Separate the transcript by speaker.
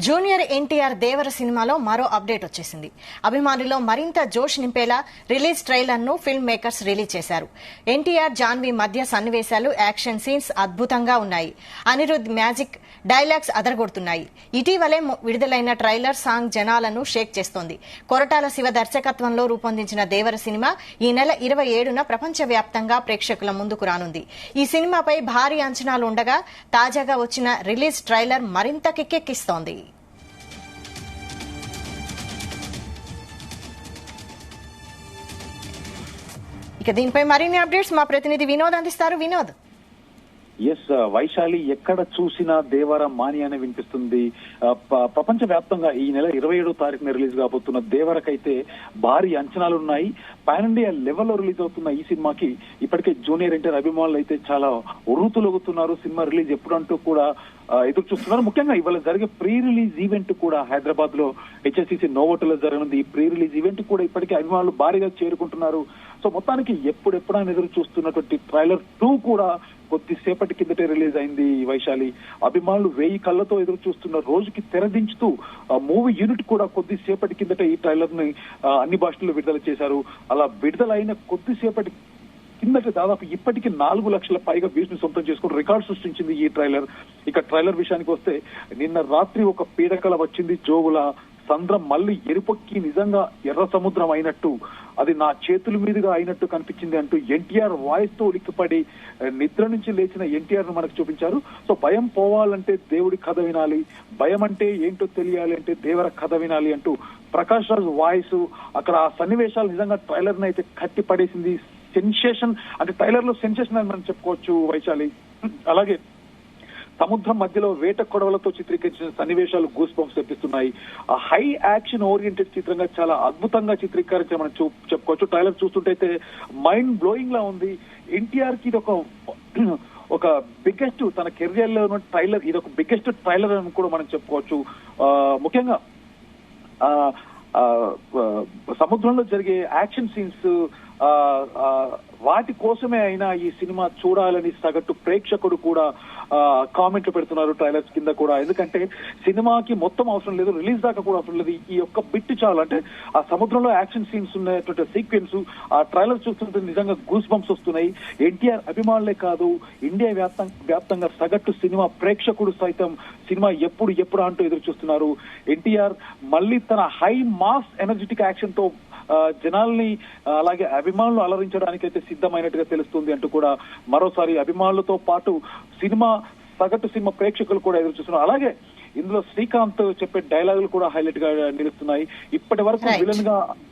Speaker 1: Junior NTR దేవర సినిమాలో మరో update వచ్చేసింది. అభిమానుల్లో మరింత జోష్ నింపేలా రిలీజ్ ట్రైలర్ ను ఫిల్మ్ మేకర్స్ రిలీజ్ చేశారు. ఎన్టీఆర్ జాన్వీ మధ్య సన్నివేశాలు, యాక్షన్ సీన్స్ అద్భుతంగా ఉన్నాయి. అనిరుద్ మ్యాజిక్ డైలాగ్స్ అదరగొడుతున్నాయి. ఇటీవలే విడుదలైన ట్రైలర్ సాంగ్ జనాలను షేక్ చేస్తోంది. కొరటాల శివ దర్శకత్వంలో రూపొందించిన దేవర సినిమా ఈ నెల 27న ప్రపంచవ్యాప్తంగా ప్రేక్షకుల ముందుకు రానుంది. ఈ సినిమాపై భారీ అంచనాలు ఉండగా తాజాగా వచ్చిన రిలీజ్ ట్రైలర్ మరింత కిక్కెక్కిస్తోంది. ఇక దీనిపై మరిన్ని అప్డేట్స్ మా ప్రతినిధి వినోద్ అందిస్తారు. వినోద్.
Speaker 2: వైశాలి ఎక్కడ చూసినా దేవర మాని అని వినిపిస్తుంది. ప్రపంచ వ్యాప్తంగా ఈ నెల 27వ తారీఖున రిలీజ్ కాబోతున్న దేవరకైతే భారీ అంచనాలున్నాయి. పాన్ ఇండియా లెవెల్లో రిలీజ్ అవుతున్న ఈ సినిమాకి ఇప్పటికే జూనియర్ ఎన్టీఆర్ అభిమానులు అయితే చాలా ఉర్రూతులొగుతున్నారు. సినిమా రిలీజ్ ఎప్పుడంటూ కూడా ఎదురు చూస్తున్నారు. ముఖ్యంగా ఇవాళ జరిగే ప్రీ రిలీజ్ ఈవెంట్ కూడా హైదరాబాద్ లో హెచ్ఎస్సీసీ నోవోటల్ లో జరగనుంది. ఈ ప్రీ రిలీజ్ ఈవెంట్ కూడా ఇప్పటికే అభిమానులు భారీగా చేరుకుంటున్నారు. సో మొత్తానికి ఎప్పుడెప్పుడైనా ఎదురు చూస్తున్నటువంటి ట్రైలర్ 2 కూడా కొద్దిసేపటి కిందటే రిలీజ్ అయింది. వైశాలి అభిమానులు 1000 కళ్ళతో ఎదురు చూస్తున్న రోజుకి తెరదించుతూ మూవీ యూనిట్ కూడా కొద్దిసేపటి కిందటే ఈ ట్రైలర్ ని అన్ని భాషల్లో విడుదల చేశారు. అలా విడుదలైన కొద్దిసేపటి కిందట దాదాపు ఇప్పటికీ 4 లక్షల పైగా వ్యూస్ ని సొంతం చేసుకుని రికార్డు సృష్టించింది ఈ ట్రైలర్. ఇక ట్రైలర్ విషయానికి వస్తే, నిన్న రాత్రి ఒక పీడకల వచ్చింది జోగుల సంద్రం మళ్లీ ఎరుపొక్కి నిజంగా ఎర్ర సముద్రం అయినట్టు, అది నా చేతుల మీదుగా అయినట్టు కనిపించింది అంటూ ఎన్టీఆర్ వాయిస్ తో ఉలిక్కిపడి నిద్ర నుంచి లేచిన ఎన్టీఆర్ ను మనకు చూపించారు. సో భయం పోవాలంటే దేవుడి కథ వినాలి, భయం అంటే ఏంటో తెలియాలి అంటే దేవర కథ వినాలి అంటూ ప్రకాష్ రాజ్ వాయిస్, అక్కడ ఆ సన్నివేశాలు నిజంగా ట్రైలర్ ని అయితే కట్టి పడేసింది. సెన్సేషన్ అంటే ట్రైలర్ లో సెన్సేషన్ అని మనం చెప్పుకోవచ్చు వైశాలి. అలాగే సముద్రం మధ్యలో వేట కొడవలతో చిత్రీకరించిన సన్నివేశాలు గూస్ బంప్స్ తెప్పిస్తున్నాయి. ఆ హై యాక్షన్ ఓరియంటెడ్ చిత్రంగా చాలా అద్భుతంగా చిత్రీకరించిన మనం చెప్పుకోవచ్చు. ట్రైలర్ చూస్తుంటే మైండ్ బ్లోయింగ్ లా ఉంది. ఎన్టీఆర్ కి ఇది ఒక బిగ్గెస్ట్, తన కెరియర్ లో ఉన్న ట్రైలర్, ఇది ఒక బిగ్గెస్ట్ ట్రైలర్ అని కూడా మనం చెప్పుకోవచ్చు. ముఖ్యంగా సముద్రంలో జరిగే యాక్షన్ సీన్స్ వాటి కోసమే అయినా ఈ సినిమా చూడాలని సగటు ప్రేక్షకుడు కూడా కామెంట్లు పెడుతున్నారు ట్రైలర్స్ కింద కూడా. ఎందుకంటే సినిమాకి మొత్తం అవసరం లేదు, రిలీజ్ దాకా కూడా అవసరం లేదు, ఈ ఒక్క బిట్ చాలు. అంటే ఆ సముద్రంలో యాక్షన్ సీన్స్ ఉన్నటువంటి సీక్వెన్స్ ఆ ట్రైలర్ చూస్తుంటే నిజంగా గూస్ బంప్స్ వస్తున్నాయి. ఎన్టీఆర్ అభిమానులే కాదు, ఇండియా వ్యాప్తంగా సగటు సినిమా ప్రేక్షకుడు సైతం సినిమా ఎప్పుడు అంటూ ఎదురు చూస్తున్నారు. ఎన్టీఆర్ మళ్ళీ తన హై మాస్ ఎనర్జెటిక్ యాక్షన్ తో జనాల్ని అలాగే అభిమానులు అలరించడానికైతే సిద్ధమైనట్టుగా తెలుస్తుంది అంటూ కూడా మరోసారి అభిమానులతో పాటు సగటు సినిమా ప్రేక్షకులు కూడా ఎదురు చూస్తున్నారు. అలాగే ఇందులో శ్రీకాంత్ చెప్పే డైలాగులు కూడా హైలైట్ గా నిలుస్తున్నాయి. ఇప్పటి వరకు విలన్ గా